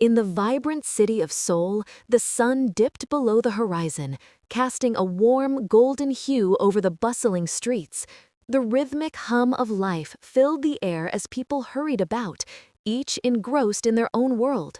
In the vibrant city of Seoul, the sun dipped below the horizon, casting a warm, golden hue over the bustling streets. The rhythmic hum of life filled the air as people hurried about, each engrossed in their own world.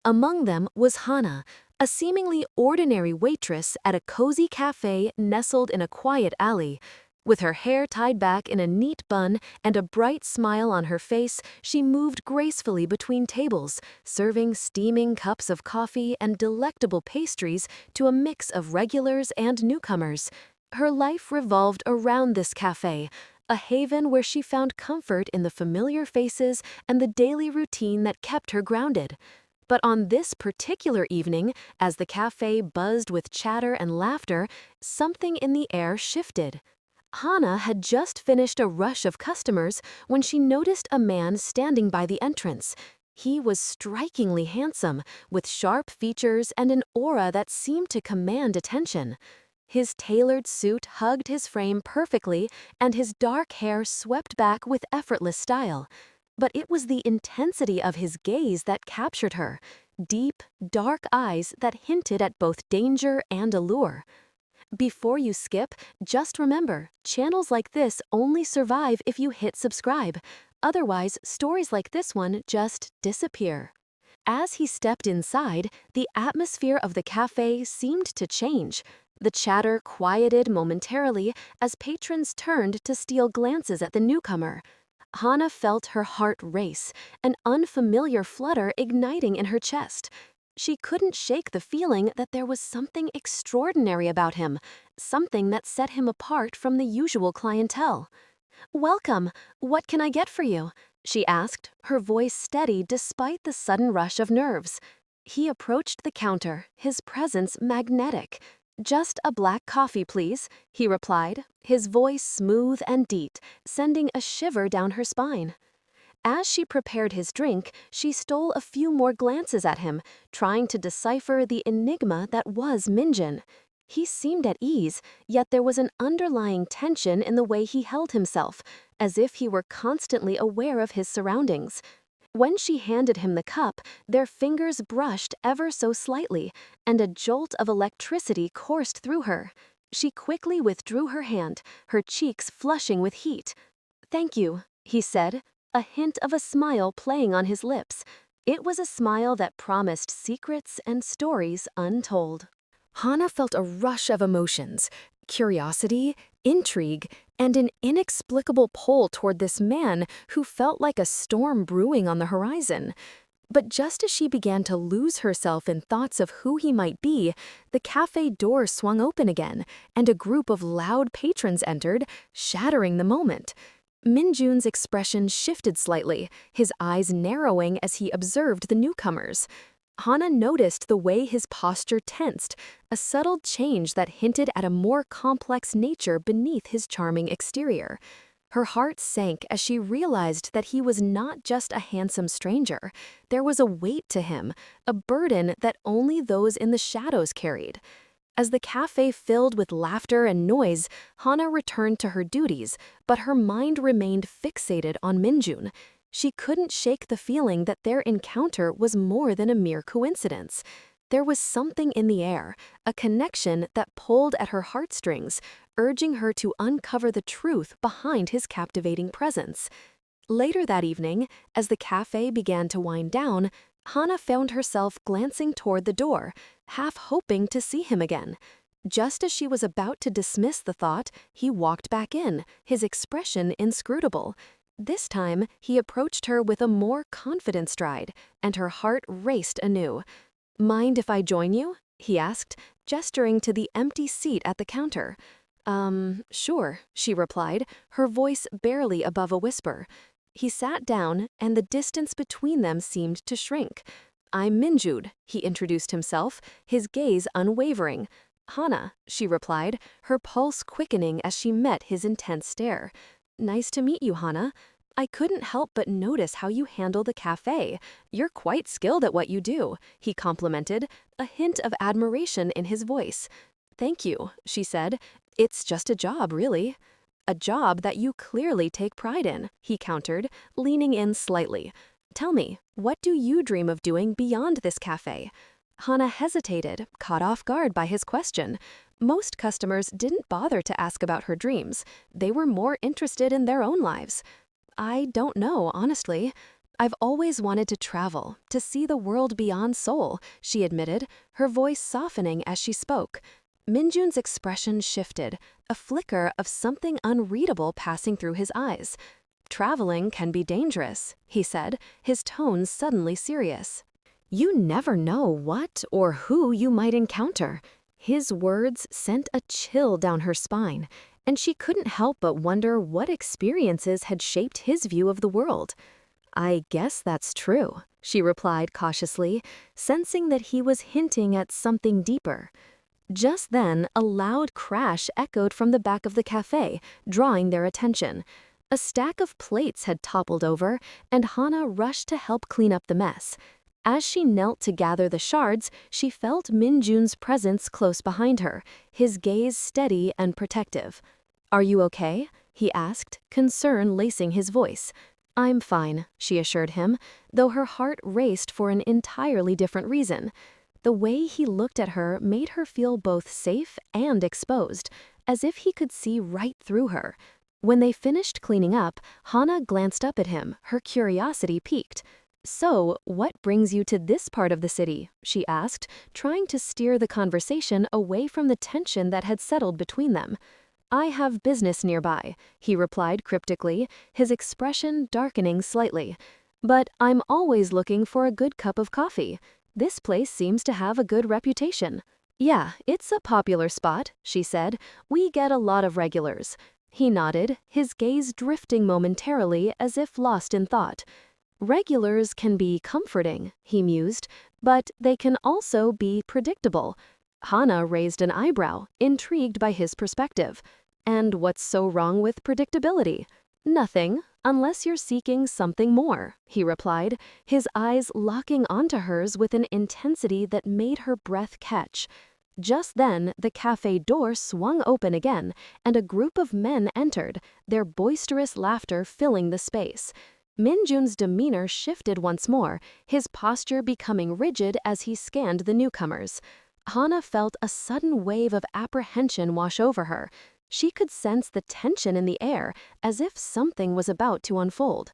Among them was Hana, a seemingly ordinary waitress at a cozy cafe nestled in a quiet alley. With her hair tied back in a neat bun and a bright smile on her face, she moved gracefully between tables, serving steaming cups of coffee and delectable pastries to a mix of regulars and newcomers. Her life revolved around this cafe, a haven where she found comfort in the familiar faces and the daily routine that kept her grounded. But on this particular evening, as the cafe buzzed with chatter and laughter, something in the air shifted. Hana had just finished a rush of customers when she noticed a man standing by the entrance. He was strikingly handsome, with sharp features and an aura that seemed to command attention. His tailored suit hugged his frame perfectly, and his dark hair swept back with effortless style. But it was the intensity of his gaze that captured her, deep, dark eyes that hinted at both danger and allure. Before you skip, just remember, channels like this only survive if you hit subscribe. Otherwise, stories like this one just disappear. As he stepped inside, the atmosphere of the cafe seemed to change. The chatter quieted momentarily as patrons turned to steal glances at the newcomer. Hana felt her heart race, an unfamiliar flutter igniting in her chest. She couldn't shake the feeling that there was something extraordinary about him, something that set him apart from the usual clientele. "Welcome. What can I get for you?" she asked, her voice steady despite the sudden rush of nerves. He approached the counter, his presence magnetic. "Just a black coffee, please," he replied, his voice smooth and deep, sending a shiver down her spine. As she prepared his drink, she stole a few more glances at him, trying to decipher the enigma that was Minjin. He seemed at ease, yet there was an underlying tension in the way he held himself, as if he were constantly aware of his surroundings. When she handed him the cup, their fingers brushed ever so slightly, and a jolt of electricity coursed through her. She quickly withdrew her hand, her cheeks flushing with heat. "Thank you," he said, a hint of a smile playing on his lips. It was a smile that promised secrets and stories untold. Hana felt a rush of emotions, curiosity, intrigue, and an inexplicable pull toward this man who felt like a storm brewing on the horizon. But just as she began to lose herself in thoughts of who he might be, the cafe door swung open again, and a group of loud patrons entered, shattering the moment. Minjun's expression shifted slightly, his eyes narrowing as he observed the newcomers. Hana noticed the way his posture tensed, a subtle change that hinted at a more complex nature beneath his charming exterior. Her heart sank as she realized that he was not just a handsome stranger. There was a weight to him, a burden that only those in the shadows carried. As the cafe filled with laughter and noise, Hana returned to her duties, but her mind remained fixated on Minjun. She couldn't shake the feeling that their encounter was more than a mere coincidence. There was something in the air, a connection that pulled at her heartstrings, urging her to uncover the truth behind his captivating presence. Later that evening, as the cafe began to wind down, Hana found herself glancing toward the door, half hoping to see him again. Just as she was about to dismiss the thought, he walked back in, his expression inscrutable. This time, he approached her with a more confident stride, and her heart raced anew. "Mind if I join you?" he asked, gesturing to the empty seat at the counter. Sure," she replied, her voice barely above a whisper. He sat down, and the distance between them seemed to shrink. "I'm Minjud," he introduced himself, his gaze unwavering. "Hana," she replied, her pulse quickening as she met his intense stare. "Nice to meet you, Hana. I couldn't help but notice how you handle the cafe. You're quite skilled at what you do," he complimented, a hint of admiration in his voice. "Thank you," she said. "It's just a job, really." "A job that you clearly take pride in," he countered, leaning in slightly. Tell me, what do you dream of doing beyond this cafe? Hana hesitated, caught off guard by his question. Most customers didn't bother to ask about her dreams. They were more interested in their own lives. I don't know, honestly. I've always wanted to travel, to see the world beyond Seoul, she admitted, her voice softening as she spoke. Minjun's expression shifted, a flicker of something unreadable passing through his eyes. Traveling can be dangerous, he said, his tone suddenly serious. You never know what or who you might encounter. His words sent a chill down her spine, and she couldn't help but wonder what experiences had shaped his view of the world. I guess that's true, she replied cautiously, sensing that he was hinting at something deeper. Just then, a loud crash echoed from the back of the cafe, drawing their attention. A stack of plates had toppled over, and Hana rushed to help clean up the mess. As she knelt to gather the shards, she felt Minjun's presence close behind her, his gaze steady and protective. Are you okay? He asked, concern lacing his voice. I'm fine, she assured him, though her heart raced for an entirely different reason. The way he looked at her made her feel both safe and exposed, as if he could see right through her. When they finished cleaning up, Hana glanced up at him, her curiosity piqued. So, what brings you to this part of the city? She asked, trying to steer the conversation away from the tension that had settled between them. I have business nearby, he replied cryptically, his expression darkening slightly. But I'm always looking for a good cup of coffee. This place seems to have a good reputation. Yeah, it's a popular spot, she said. We get a lot of regulars. He nodded, his gaze drifting momentarily as if lost in thought. Regulars can be comforting, he mused, but they can also be predictable. Hana raised an eyebrow, intrigued by his perspective. And what's so wrong with predictability? Nothing, unless you're seeking something more, he replied, his eyes locking onto hers with an intensity that made her breath catch. Just then, the cafe door swung open again, and a group of men entered, their boisterous laughter filling the space. Minjun's demeanor shifted once more, his posture becoming rigid as he scanned the newcomers. Hana felt a sudden wave of apprehension wash over her. She could sense the tension in the air, as if something was about to unfold.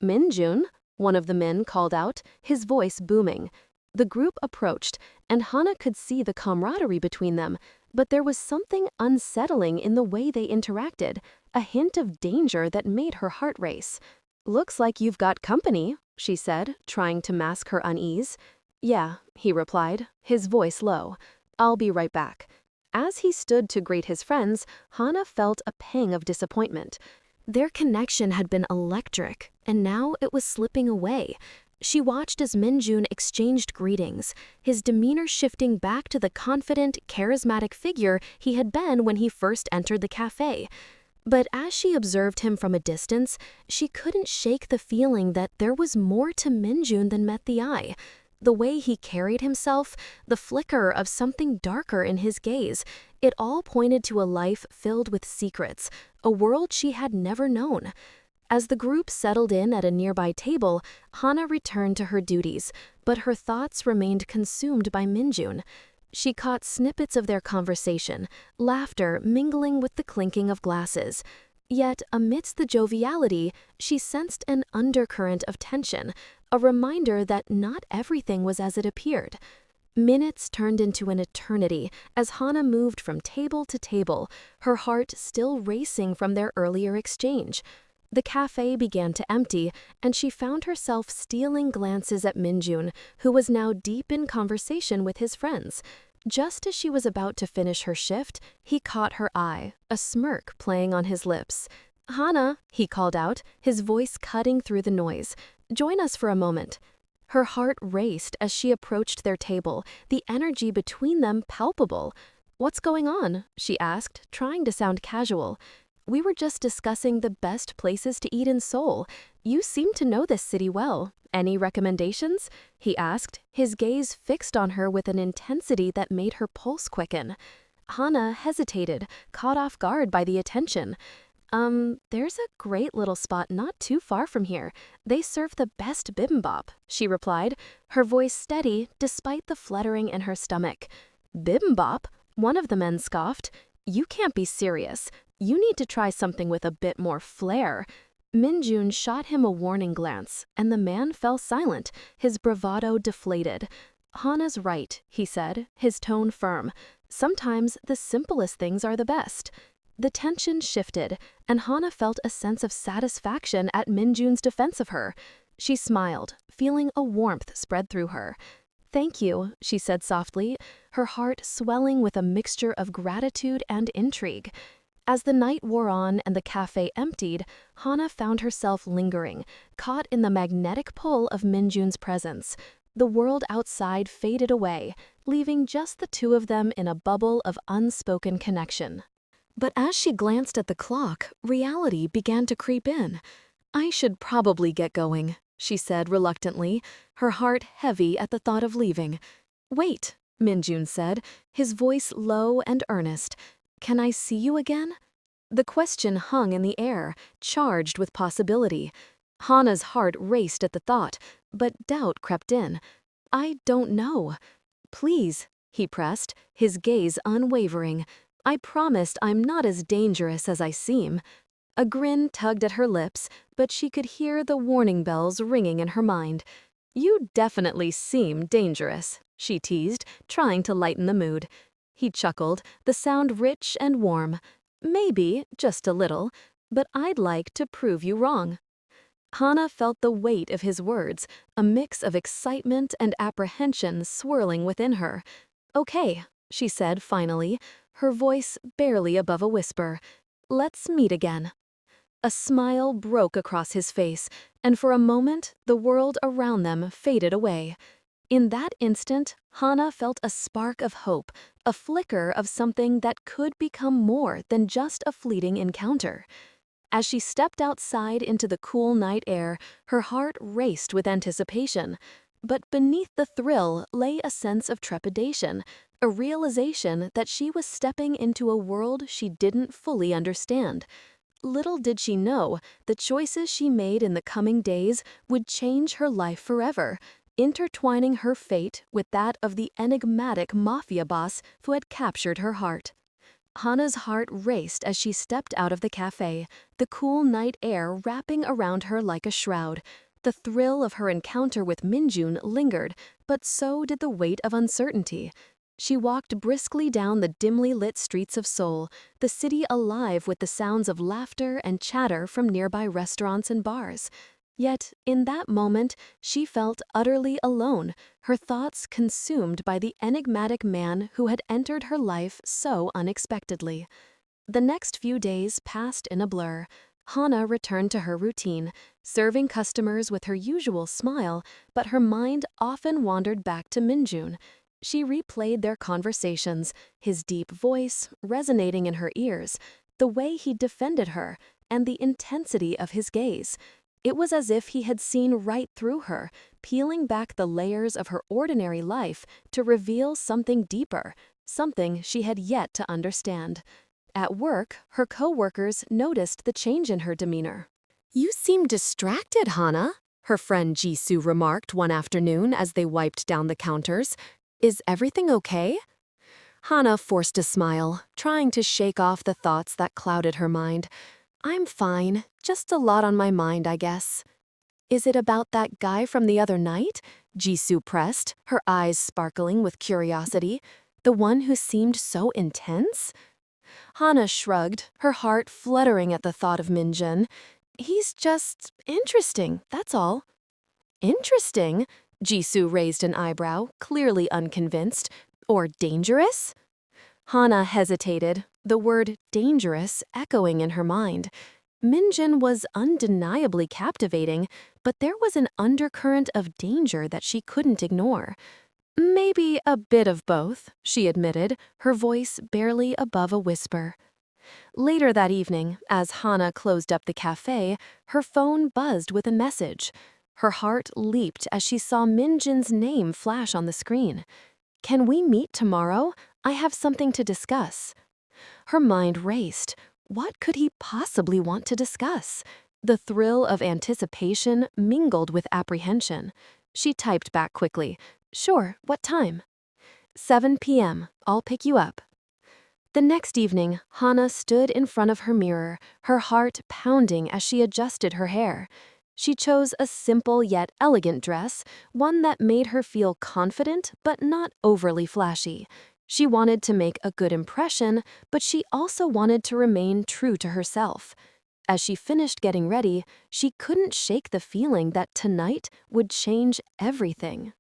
Minjun? One of the men called out, his voice booming. The group approached, and Hana could see the camaraderie between them, but there was something unsettling in the way they interacted, a hint of danger that made her heart race. Looks like you've got company, she said, trying to mask her unease. Yeah, he replied, his voice low. I'll be right back. As he stood to greet his friends, Hana felt a pang of disappointment. Their connection had been electric, and now it was slipping away. She watched as Minjun exchanged greetings, his demeanor shifting back to the confident, charismatic figure he had been when he first entered the cafe. But as she observed him from a distance, she couldn't shake the feeling that there was more to Minjun than met the eye. The way he carried himself, the flicker of something darker in his gaze, it all pointed to a life filled with secrets, a world she had never known. As the group settled in at a nearby table, Hana returned to her duties, but her thoughts remained consumed by Minjun. She caught snippets of their conversation, laughter mingling with the clinking of glasses. Yet, amidst the joviality, she sensed an undercurrent of tension, a reminder that not everything was as it appeared. Minutes turned into an eternity as Hana moved from table to table, her heart still racing from their earlier exchange. The cafe began to empty, and she found herself stealing glances at Minjun, who was now deep in conversation with his friends. Just as she was about to finish her shift, he caught her eye, a smirk playing on his lips. "Hana," he called out, his voice cutting through the noise. "Join us for a moment." Her heart raced as she approached their table, the energy between them palpable. "What's going on?" she asked, trying to sound casual. "We were just discussing the best places to eat in Seoul. You seem to know this city well. Any recommendations?" he asked, his gaze fixed on her with an intensity that made her pulse quicken. Hana hesitated, caught off guard by the attention. There's a great little spot not too far from here. They serve the best bibimbap, she replied, her voice steady despite the fluttering in her stomach. Bibimbap? One of the men scoffed. You can't be serious. You need to try something with a bit more flair. Minjun shot him a warning glance, and the man fell silent, his bravado deflated. Hana's right, he said, his tone firm. Sometimes the simplest things are the best. The tension shifted, and Hana felt a sense of satisfaction at Minjun's defense of her. She smiled, feeling a warmth spread through her. Thank you, she said softly, her heart swelling with a mixture of gratitude and intrigue. As the night wore on and the cafe emptied, Hana found herself lingering, caught in the magnetic pull of Minjun's presence. The world outside faded away, leaving just the two of them in a bubble of unspoken connection. But as she glanced at the clock, reality began to creep in. I should probably get going, she said reluctantly, her heart heavy at the thought of leaving. Wait, Minjun said, his voice low and earnest. Can I see you again? The question hung in the air, charged with possibility. Hana's heart raced at the thought, but doubt crept in. I don't know. Please, he pressed, his gaze unwavering. I promised I'm not as dangerous as I seem. A grin tugged at her lips, but she could hear the warning bells ringing in her mind. You definitely seem dangerous, she teased, trying to lighten the mood. He chuckled, the sound rich and warm. Maybe, just a little, but I'd like to prove you wrong. Hana felt the weight of his words, a mix of excitement and apprehension swirling within her. Okay, she said finally, her voice barely above a whisper. Let's meet again. A smile broke across his face, and for a moment the world around them faded away. In that instant, Hana felt a spark of hope, a flicker of something that could become more than just a fleeting encounter. As she stepped outside into the cool night air, her heart raced with anticipation. But beneath the thrill lay a sense of trepidation, a realization that she was stepping into a world she didn't fully understand. Little did she know, the choices she made in the coming days would change her life forever, intertwining her fate with that of the enigmatic Mafia boss who had captured her heart. Hana's heart raced as she stepped out of the cafe, the cool night air wrapping around her like a shroud. The thrill of her encounter with Minjun lingered, but so did the weight of uncertainty. She walked briskly down the dimly lit streets of Seoul, the city alive with the sounds of laughter and chatter from nearby restaurants and bars. Yet, in that moment, she felt utterly alone, her thoughts consumed by the enigmatic man who had entered her life so unexpectedly. The next few days passed in a blur. Hana returned to her routine, serving customers with her usual smile, but her mind often wandered back to Minjun. She replayed their conversations, his deep voice resonating in her ears, the way he defended her, and the intensity of his gaze. It was as if he had seen right through her, peeling back the layers of her ordinary life to reveal something deeper, something she had yet to understand. At work, her co-workers noticed the change in her demeanor. "You seem distracted, Hana," her friend Jisoo remarked one afternoon as they wiped down the counters. "Is everything okay?" Hana forced a smile, trying to shake off the thoughts that clouded her mind. "I'm fine, just a lot on my mind, I guess." "Is it about that guy from the other night?" Jisoo pressed, her eyes sparkling with curiosity. "The one who seemed so intense?" Hana shrugged, her heart fluttering at the thought of Minjun. "He's just interesting, that's all." "Interesting?" Jisoo raised an eyebrow, clearly unconvinced. "Or dangerous?" Hana hesitated, the word dangerous echoing in her mind. Minjun was undeniably captivating, but there was an undercurrent of danger that she couldn't ignore. "Maybe a bit of both," she admitted, her voice barely above a whisper. Later that evening, as Hana closed up the cafe, her phone buzzed with a message. Her heart leaped as she saw Minjun's name flash on the screen. "Can we meet tomorrow? I have something to discuss." Her mind raced. What could he possibly want to discuss? The thrill of anticipation mingled with apprehension. She typed back quickly, "Sure, what time?" 7 p.m. I'll pick you up. The next evening, Hannah stood in front of her mirror, her heart pounding as she adjusted her hair. She chose a simple yet elegant dress, one that made her feel confident but not overly flashy. She wanted to make a good impression, but she also wanted to remain true to herself. As she finished getting ready, she couldn't shake the feeling that tonight would change everything.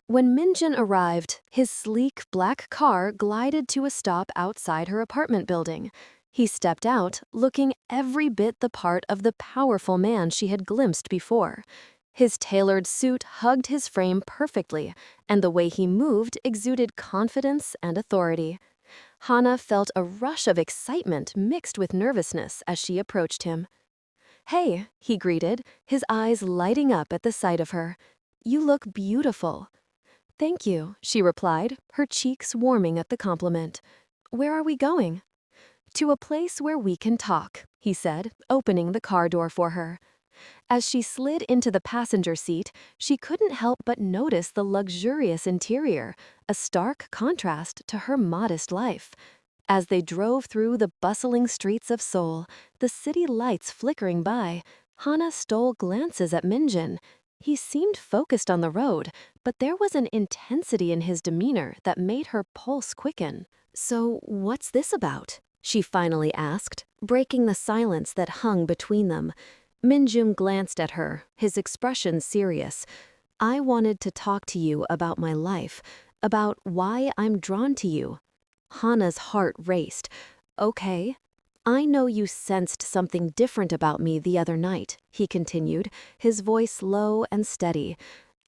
When Minjun arrived, his sleek black car glided to a stop outside her apartment building. He stepped out, looking every bit the part of the powerful man she had glimpsed before. His tailored suit hugged his frame perfectly, and the way he moved exuded confidence and authority. Hannah felt a rush of excitement mixed with nervousness as she approached him. "Hey," he greeted, his eyes lighting up at the sight of her. "You look beautiful." "Thank you," she replied, her cheeks warming at the compliment. "Where are we going?" "To a place where we can talk," he said, opening the car door for her. As she slid into the passenger seat, she couldn't help but notice the luxurious interior, a stark contrast to her modest life. As they drove through the bustling streets of Seoul, the city lights flickering by, Hannah stole glances at Minjin. He seemed focused on the road, but there was an intensity in his demeanor that made her pulse quicken. "So, what's this about?" she finally asked, breaking the silence that hung between them. Minjun glanced at her, his expression serious. "I wanted to talk to you about my life, about why I'm drawn to you." Hannah's heart raced. "Okay." "I know you sensed something different about me the other night," he continued, his voice low and steady.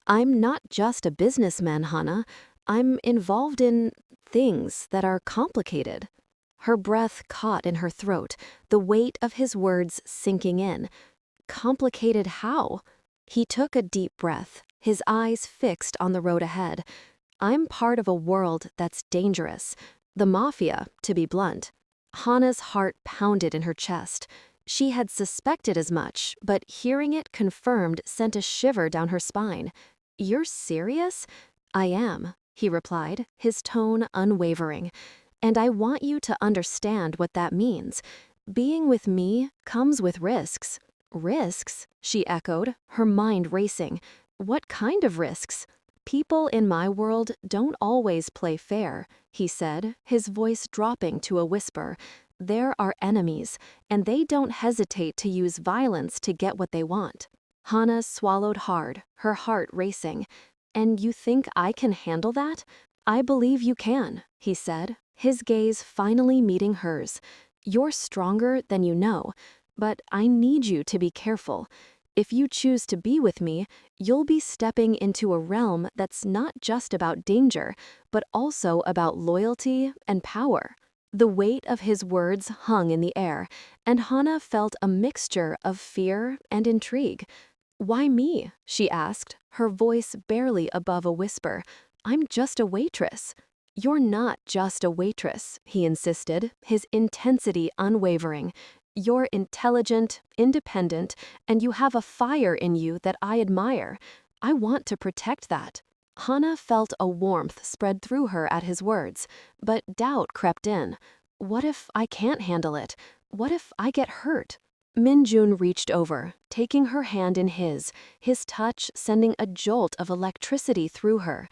"I'm not just a businessman, Hannah. I'm involved in things that are complicated." Her breath caught in her throat, the weight of his words sinking in. Complicated how? He took a deep breath, his eyes fixed on the road ahead. "I'm part of a world that's dangerous. The Mafia, to be blunt." Hannah's heart pounded in her chest. She had suspected as much, but hearing it confirmed sent a shiver down her spine. "You're serious?" "I am," he replied, his tone unwavering. "And I want you to understand what that means. Being with me comes with risks." "Risks?" she echoed, her mind racing. "What kind of risks?" "People in my world don't always play fair," he said, his voice dropping to a whisper. "There are enemies, and they don't hesitate to use violence to get what they want." Hannah swallowed hard, her heart racing. "And you think I can handle that?" "I believe you can," he said, his gaze finally meeting hers. "You're stronger than you know, but I need you to be careful. If you choose to be with me, you'll be stepping into a realm that's not just about danger, but also about loyalty and power." The weight of his words hung in the air, and Hannah felt a mixture of fear and intrigue. "Why me?" she asked, her voice barely above a whisper. "I'm just a waitress." "You're not just a waitress," he insisted, his intensity unwavering. "You're intelligent, independent, and you have a fire in you that I admire. I want to protect that." Hannah felt a warmth spread through her at his words, but doubt crept in. "What if I can't handle it? What if I get hurt?" Minjun reached over, taking her hand in his touch sending a jolt of electricity through her.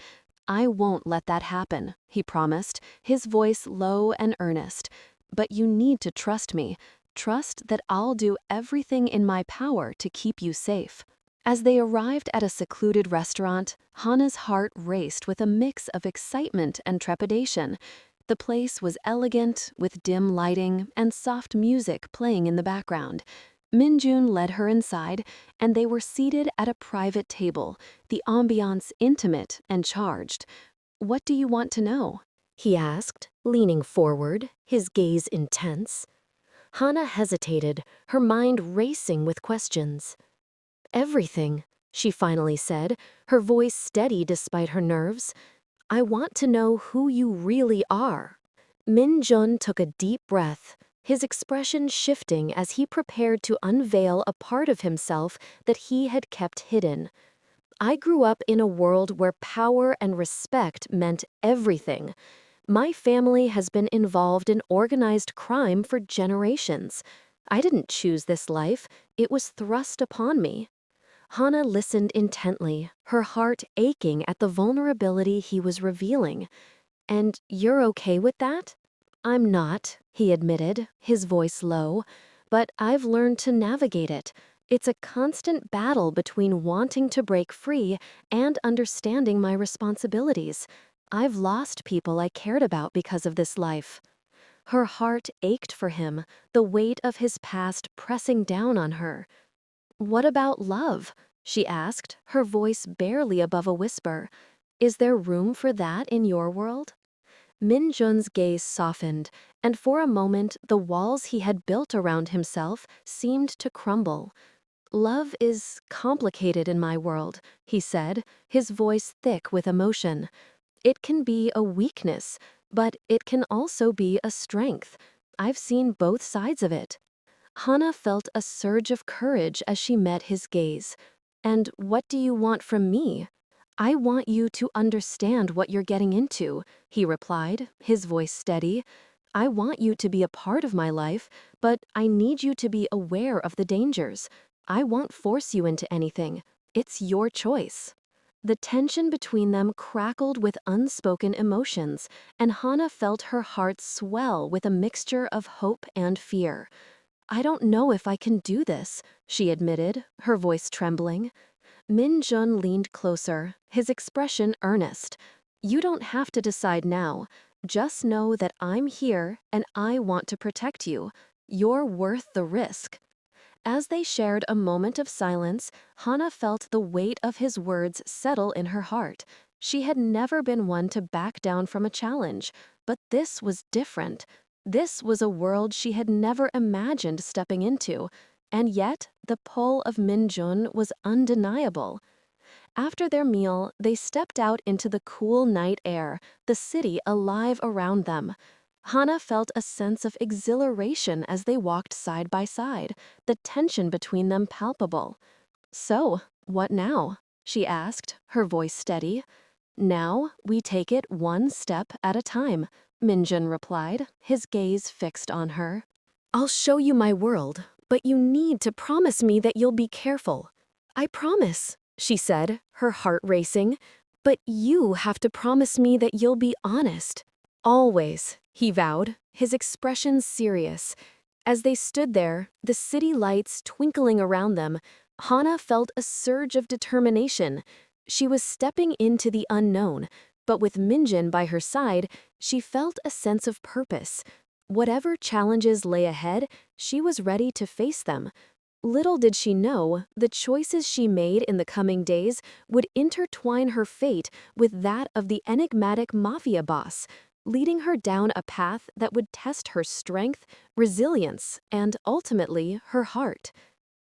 "I won't let that happen," he promised, his voice low and earnest. "But you need to trust me. Trust that I'll do everything in my power to keep you safe." As they arrived at a secluded restaurant, Hannah's heart raced with a mix of excitement and trepidation. The place was elegant, with dim lighting and soft music playing in the background. Minjun led her inside, and they were seated at a private table, the ambiance intimate and charged. "What do you want to know?" he asked, leaning forward, his gaze intense. Hannah hesitated, her mind racing with questions. "Everything," she finally said, her voice steady despite her nerves. "I want to know who you really are." Min Jun took a deep breath, his expression shifting as he prepared to unveil a part of himself that he had kept hidden. I grew up in a world where power and respect meant everything. My family has been involved in organized crime for generations. I didn't choose this life, it was thrust upon me. Hana listened intently, her heart aching at the vulnerability he was revealing. And you're okay with that? I'm not, he admitted, his voice low, but I've learned to navigate it. It's a constant battle between wanting to break free and understanding my responsibilities. I've lost people I cared about because of this life. Her heart ached for him, the weight of his past pressing down on her. What about love? She asked, her voice barely above a whisper. Is there room for that in your world? Min Jun's gaze softened, and for a moment the walls he had built around himself seemed to crumble. Love is complicated in my world, he said, his voice thick with emotion. It can be a weakness, but it can also be a strength. I've seen both sides of it. Hana felt a surge of courage as she met his gaze. And what do you want from me? I want you to understand what you're getting into, he replied, his voice steady. I want you to be a part of my life, but I need you to be aware of the dangers. I won't force you into anything. It's your choice. The tension between them crackled with unspoken emotions, and Hana felt her heart swell with a mixture of hope and fear. I don't know if I can do this, she admitted, her voice trembling. Min Jun leaned closer, his expression earnest. You don't have to decide now. Just know that I'm here and I want to protect you. You're worth the risk. As they shared a moment of silence, Hana felt the weight of his words settle in her heart. She had never been one to back down from a challenge, but this was different. This was a world she had never imagined stepping into, and yet the pull of Min Jun was undeniable. After their meal, they stepped out into the cool night air, the city alive around them. Hana felt a sense of exhilaration as they walked side by side, the tension between them palpable. So, what now? She asked, her voice steady. Now, we take it one step at a time, Minjun replied, his gaze fixed on her. I'll show you my world, but you need to promise me that you'll be careful. I promise, she said, her heart racing. But you have to promise me that you'll be honest. Always, he vowed, his expression serious. As they stood there, the city lights twinkling around them, Hana felt a surge of determination. She was stepping into the unknown, but with Minjin by her side, she felt a sense of purpose. Whatever challenges lay ahead, she was ready to face them. Little did she know, the choices she made in the coming days would intertwine her fate with that of the enigmatic Mafia boss, leading her down a path that would test her strength, resilience, and ultimately her heart.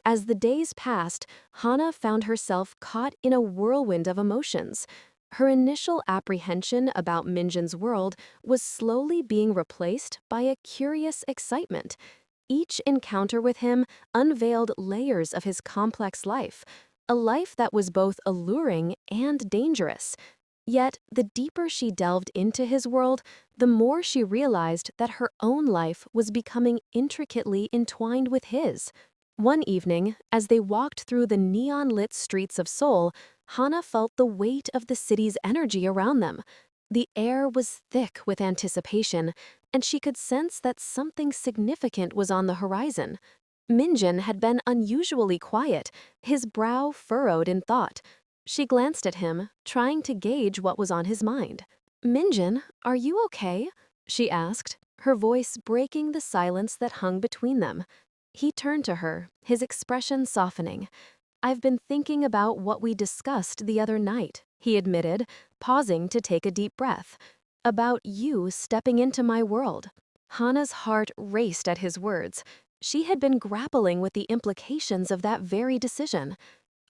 As the days passed, Hana found herself caught in a whirlwind of emotions. Her initial apprehension about Minjin's world was slowly being replaced by a curious excitement. Each encounter with him unveiled layers of his complex life, a life that was both alluring and dangerous. Yet, the deeper she delved into his world, the more she realized that her own life was becoming intricately entwined with his. One evening, as they walked through the neon-lit streets of Seoul, Hana felt the weight of the city's energy around them. The air was thick with anticipation, and she could sense that something significant was on the horizon. Minjin had been unusually quiet, his brow furrowed in thought. She glanced at him, trying to gauge what was on his mind. Minjin, are you okay? She asked, her voice breaking the silence that hung between them. He turned to her, his expression softening. I've been thinking about what we discussed the other night, he admitted, pausing to take a deep breath. About you stepping into my world. Hana's heart raced at his words. She had been grappling with the implications of that very decision.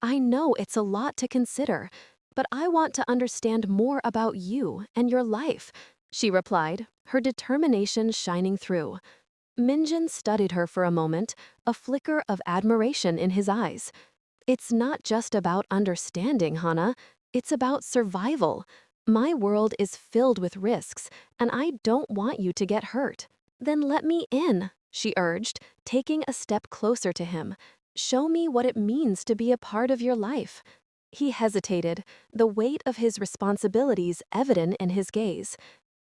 I know it's a lot to consider, but I want to understand more about you and your life, she replied, her determination shining through. Minjun studied her for a moment, a flicker of admiration in his eyes. It's not just about understanding, Hana. It's about survival. My world is filled with risks, and I don't want you to get hurt. Then let me in, she urged, taking a step closer to him. Show me what it means to be a part of your life. He hesitated, the weight of his responsibilities evident in his gaze.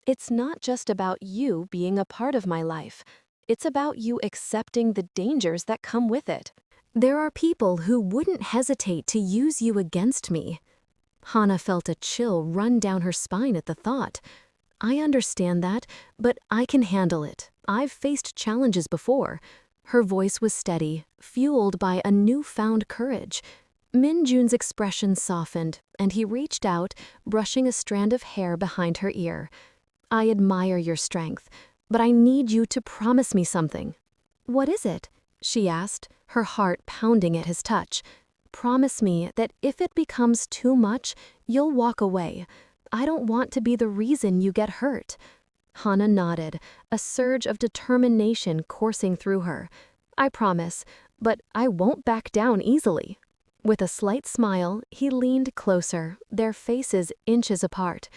It's not just about you being a part of my life. It's about you accepting the dangers that come with it. There are people who wouldn't hesitate to use you against me. Hana felt a chill run down her spine at the thought. I understand that, but I can handle it. I've faced challenges before. Her voice was steady, fueled by a newfound courage. Minjun's expression softened, and he reached out, brushing a strand of hair behind her ear. I admire your strength, but I need you to promise me something. What is it? She asked, her heart pounding at his touch. Promise me that if it becomes too much, you'll walk away. I don't want to be the reason you get hurt. Hana nodded, a surge of determination coursing through her. I promise, but I won't back down easily. With a slight smile, he leaned closer, their faces inches apart.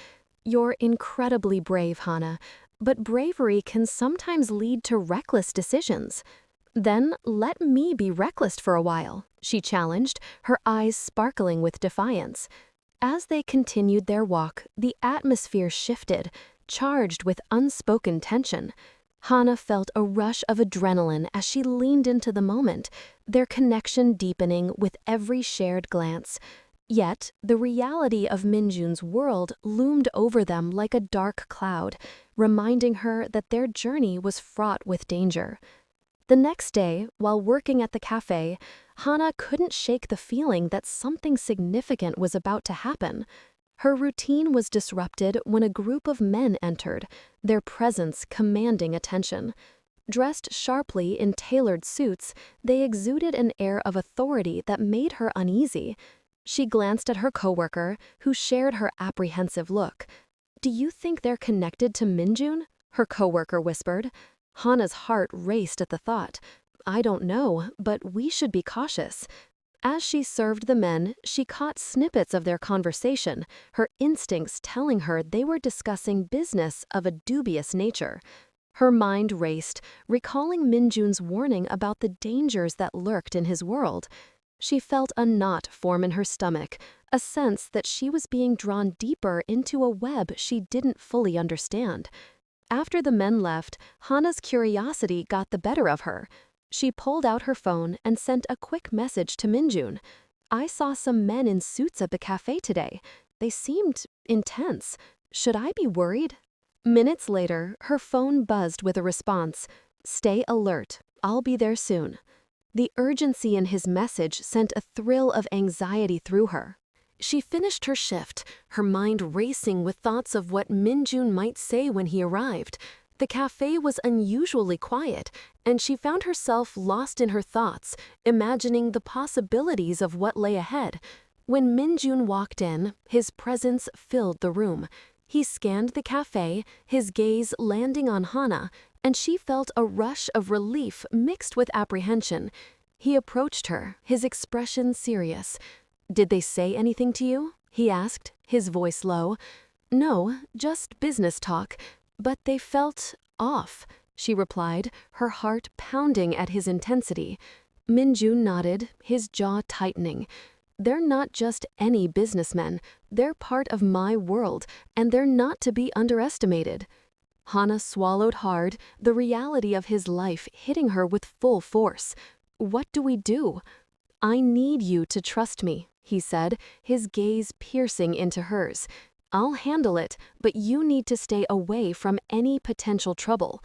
You're incredibly brave, Hana, but bravery can sometimes lead to reckless decisions. Then let me be reckless for a while, she challenged, her eyes sparkling with defiance. As they continued their walk, the atmosphere shifted, charged with unspoken tension. Hana felt a rush of adrenaline as she leaned into the moment, their connection deepening with every shared glance. Yet, the reality of Minjun's world loomed over them like a dark cloud, reminding her that their journey was fraught with danger. The next day, while working at the cafe, Hana couldn't shake the feeling that something significant was about to happen. Her routine was disrupted when a group of men entered, their presence commanding attention. Dressed sharply in tailored suits, they exuded an air of authority that made her uneasy. She glanced at her coworker, who shared her apprehensive look. Do you think they're connected to Minjun? Her coworker whispered. Hana's heart raced at the thought. I don't know, but we should be cautious. As she served the men, she caught snippets of their conversation, her instincts telling her they were discussing business of a dubious nature. Her mind raced, recalling Minjun's warning about the dangers that lurked in his world. She felt a knot form in her stomach, a sense that she was being drawn deeper into a web she didn't fully understand. After the men left, Hana's curiosity got the better of her. She pulled out her phone and sent a quick message to Minjun. I saw some men in suits at the cafe today. They seemed intense. Should I be worried? Minutes later, her phone buzzed with a response. Stay alert. I'll be there soon. The urgency in his message sent a thrill of anxiety through her. She finished her shift, her mind racing with thoughts of what Minjun might say when he arrived. The cafe was unusually quiet, and she found herself lost in her thoughts, imagining the possibilities of what lay ahead. When Minjun walked in, his presence filled the room. He scanned the cafe, his gaze landing on Hana, and she felt a rush of relief mixed with apprehension. He approached her, his expression serious. Did they say anything to you? He asked, his voice low. No, just business talk. But they felt off, she replied, her heart pounding at his intensity. Minjun nodded, his jaw tightening. They're not just any businessmen. They're part of my world, and they're not to be underestimated. Hana swallowed hard, the reality of his life hitting her with full force. What do we do? I need you to trust me, he said, his gaze piercing into hers. I'll handle it, but you need to stay away from any potential trouble.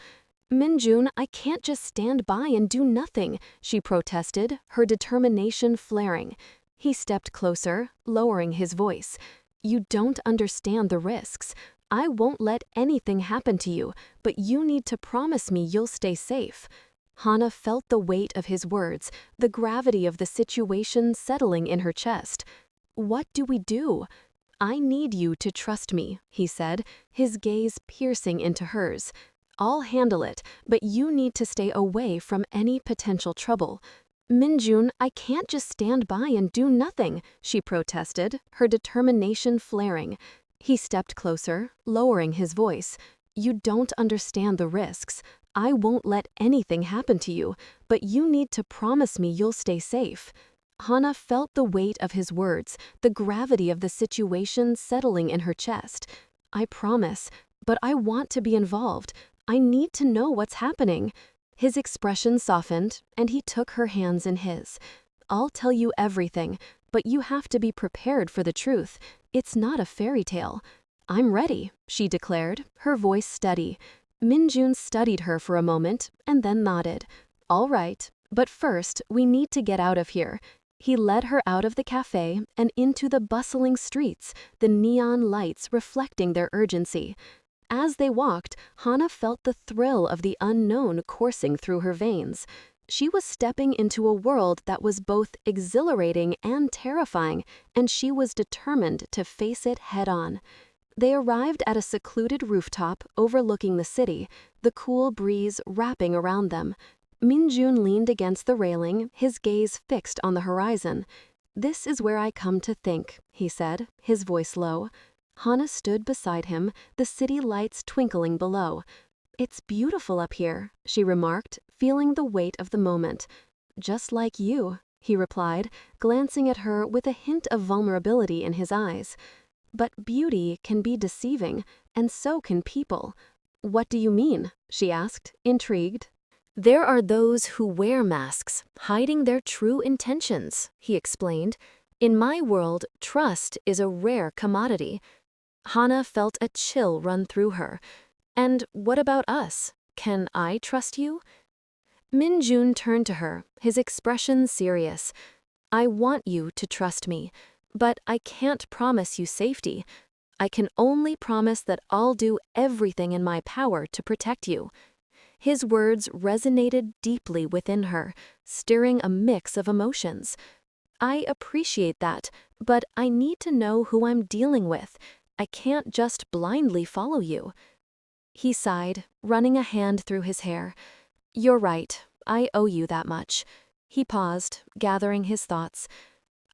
Minjun, I can't just stand by and do nothing, she protested, her determination flaring. He stepped closer, lowering his voice. You don't understand the risks. I won't let anything happen to you, but you need to promise me you'll stay safe. Hana felt the weight of his words, the gravity of the situation settling in her chest. What do we do? I need you to trust me, he said, his gaze piercing into hers. I'll handle it, but you need to stay away from any potential trouble. Minjun, I can't just stand by and do nothing, she protested, her determination flaring. He stepped closer, lowering his voice. You don't understand the risks. I won't let anything happen to you, but you need to promise me you'll stay safe. Hana felt the weight of his words, the gravity of the situation settling in her chest. I promise, but I want to be involved. I need to know what's happening. His expression softened, and he took her hands in his. I'll tell you everything, but you have to be prepared for the truth. It's not a fairy tale. I'm ready, she declared, her voice steady. Minjun studied her for a moment and then nodded. All right, but first we need to get out of here. He led her out of the cafe and into the bustling streets, the neon lights reflecting their urgency. As they walked, Hana felt the thrill of the unknown coursing through her veins. She was stepping into a world that was both exhilarating and terrifying, and she was determined to face it head-on. They arrived at a secluded rooftop overlooking the city, the cool breeze wrapping around them. Minjun leaned against the railing, his gaze fixed on the horizon. "This is where I come to think," he said, his voice low. Hana stood beside him, the city lights twinkling below. "It's beautiful up here," she remarked, feeling the weight of the moment. "Just like you," he replied, glancing at her with a hint of vulnerability in his eyes. "But beauty can be deceiving, and so can people." "What do you mean?" she asked, intrigued. "There are those who wear masks, hiding their true intentions," he explained. "In my world, trust is a rare commodity." Hana felt a chill run through her. "And what about us? Can I trust you?" Minjun turned to her, his expression serious. "I want you to trust me, but I can't promise you safety. I can only promise that I'll do everything in my power to protect you." His words resonated deeply within her, stirring a mix of emotions. "I appreciate that, but I need to know who I'm dealing with. I can't just blindly follow you." He sighed, running a hand through his hair. "You're right, I owe you that much." He paused, gathering his thoughts.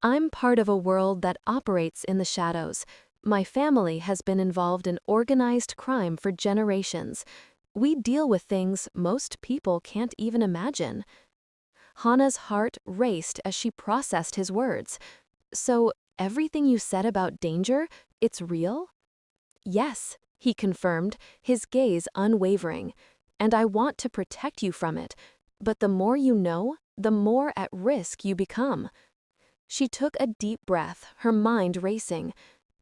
"I'm part of a world that operates in the shadows. My family has been involved in organized crime for generations. We deal with things most people can't even imagine." Hana's heart raced as she processed his words. "So, everything you said about danger, it's real?" "Yes," he confirmed, his gaze unwavering. "And I want to protect you from it. But the more you know, the more at risk you become." She took a deep breath, her mind racing.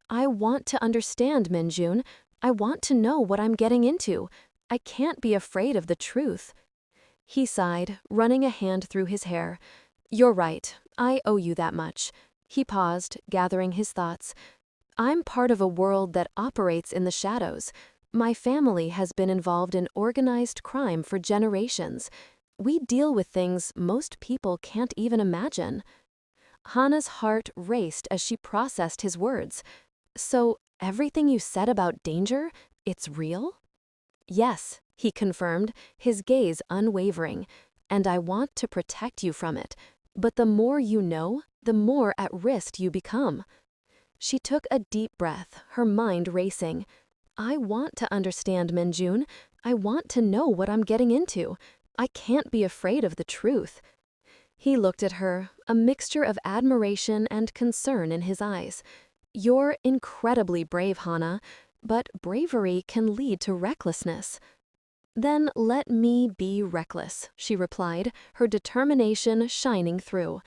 "I want to understand, Minjun. I want to know what I'm getting into. I can't be afraid of the truth." He sighed, running a hand through his hair. "You're right, I owe you that much." He paused, gathering his thoughts. "I'm part of a world that operates in the shadows. My family has been involved in organized crime for generations. We deal with things most people can't even imagine." Hana's heart raced as she processed his words. "So, everything you said about danger, it's real?" "Yes," he confirmed, his gaze unwavering. "And I want to protect you from it. But the more you know, the more at risk you become." She took a deep breath, her mind racing. "I want to understand, Minjun. I want to know what I'm getting into. I can't be afraid of the truth." He looked at her, a mixture of admiration and concern in his eyes. "You're incredibly brave, Hana, but bravery can lead to recklessness." "Then let me be reckless," she replied, her determination shining through.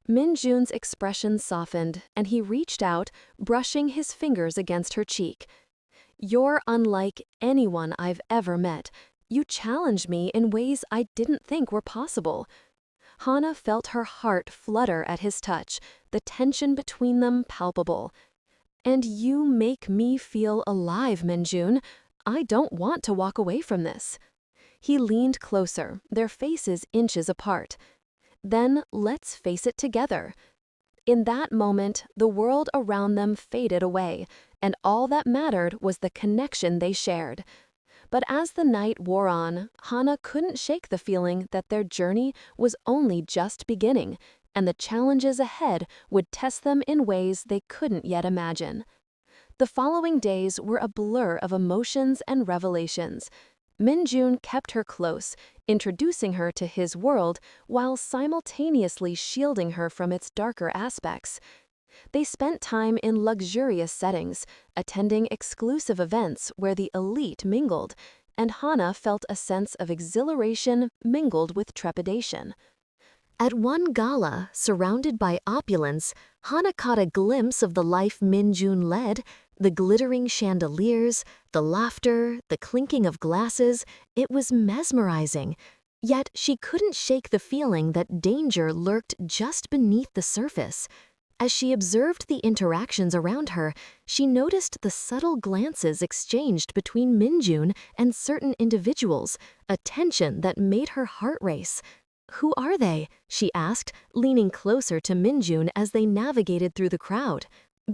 Minjun's expression softened, and he reached out, brushing his fingers against her cheek. "You're unlike anyone I've ever met. You challenge me in ways I didn't think were possible." Hana felt her heart flutter at his touch, the tension between them palpable. "And you make me feel alive, Minjun. I don't want to walk away from this." He leaned closer, their faces inches apart. "Then let's face it together." In that moment, the world around them faded away, and all that mattered was the connection they shared. But as the night wore on, Hana couldn't shake the feeling that their journey was only just beginning, and the challenges ahead would test them in ways they couldn't yet imagine. The following days were a blur of emotions and revelations. Min-jun kept her close, introducing her to his world while simultaneously shielding her from its darker aspects. They spent time in luxurious settings, attending exclusive events where the elite mingled, and Hana felt a sense of exhilaration mingled with trepidation. At one gala, surrounded by opulence, Hana caught a glimpse of the life Min-jun led, the glittering chandeliers, the laughter, the clinking of glasses. It was mesmerizing. Yet she couldn't shake the feeling that danger lurked just beneath the surface. As she observed the interactions around her, she noticed the subtle glances exchanged between Min-jun and certain individuals, a tension that made her heart race. "Who are they?" she asked, leaning closer to Min-jun as they navigated through the crowd.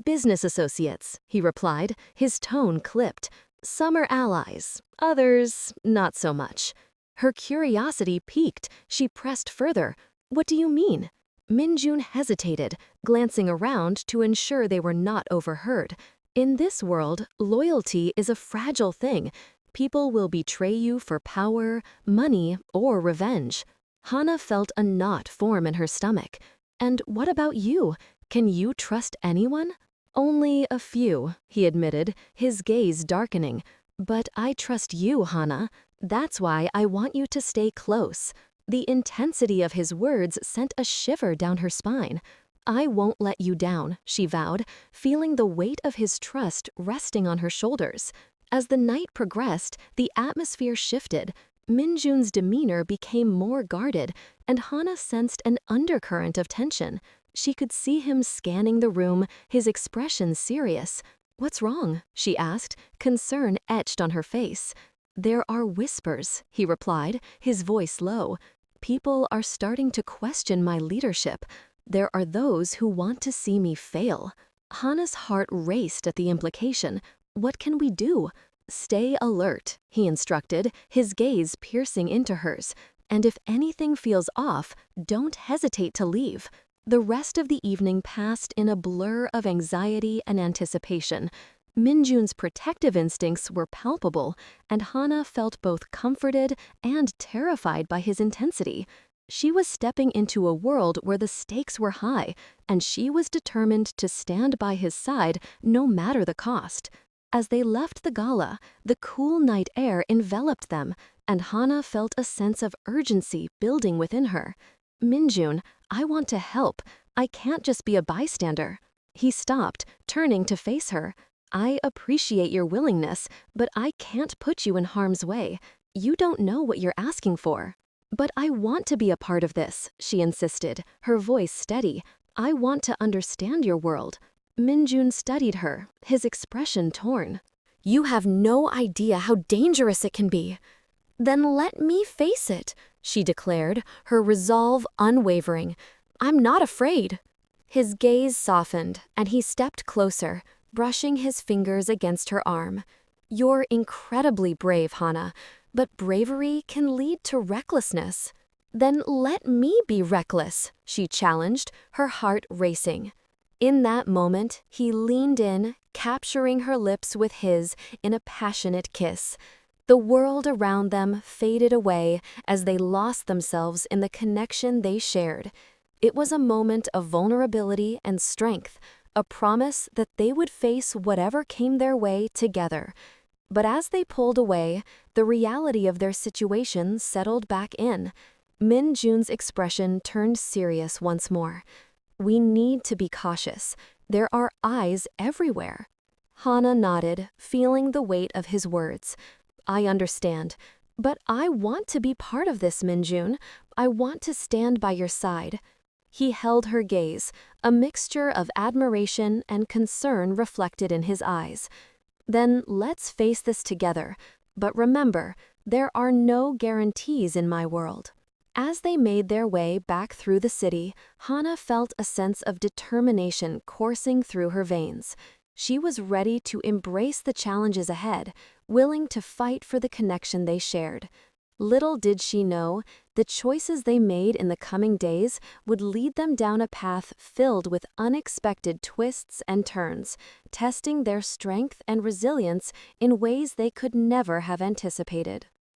"Business associates," he replied, his tone clipped. "Some are allies, others not so much." Her curiosity piqued. She pressed further. "What do you mean?" Min-jun hesitated, glancing around to ensure they were not overheard. In this world, loyalty is a fragile thing. People will betray you for power, money, or revenge. Hana felt a knot form in her stomach. "And what about you? Can you trust anyone?" "Only a few," he admitted, his gaze darkening. "But I trust you, Hana. That's why I want you to stay close." The intensity of his words sent a shiver down her spine. "I won't let you down," she vowed, feeling the weight of his trust resting on her shoulders. As the night progressed, the atmosphere shifted. Min-jun's demeanor became more guarded, and Hana sensed an undercurrent of tension. She could see him scanning the room, his expression serious. "What's wrong?" she asked, concern etched on her face. "There are whispers," he replied, his voice low. "People are starting to question my leadership. There are those who want to see me fail." Hana's heart raced at the implication. "What can we do?" "Stay alert," he instructed, his gaze piercing into hers. "And if anything feels off, don't hesitate to leave." The rest of the evening passed in a blur of anxiety and anticipation. Min-jun's protective instincts were palpable, and Hana felt both comforted and terrified by his intensity. She was stepping into a world where the stakes were high, and she was determined to stand by his side no matter the cost. As they left the gala, the cool night air enveloped them, and Hana felt a sense of urgency building within her. "Min-jun, I want to help. I can't just be a bystander." He stopped, turning to face her. "I appreciate your willingness, but I can't put you in harm's way. You don't know what you're asking for." "But I want to be a part of this," she insisted, her voice steady. "I want to understand your world." Min-jun studied her, his expression torn. "You have no idea how dangerous it can be." "Then let me face it," she declared, her resolve unwavering. "I'm not afraid." His gaze softened, and he stepped closer, brushing his fingers against her arm. "You're incredibly brave, Hana, but bravery can lead to recklessness." "Then let me be reckless," she challenged, her heart racing. In that moment, he leaned in, capturing her lips with his in a passionate kiss. The world around them faded away as they lost themselves in the connection they shared. It was a moment of vulnerability and strength, a promise that they would face whatever came their way together. But as they pulled away, the reality of their situation settled back in. Min-jun's expression turned serious once more. "We need to be cautious. There are eyes everywhere." Hana nodded, feeling the weight of his words. "I understand. But I want to be part of this, Min-jun. I want to stand by your side." He held her gaze, a mixture of admiration and concern reflected in his eyes. "Then let's face this together. But remember, there are no guarantees in my world." As they made their way back through the city, Hana felt a sense of determination coursing through her veins. She was ready to embrace the challenges ahead, willing to fight for the connection they shared. Little did she know, the choices they made in the coming days would lead them down a path filled with unexpected twists and turns, testing their strength and resilience in ways they could never have anticipated.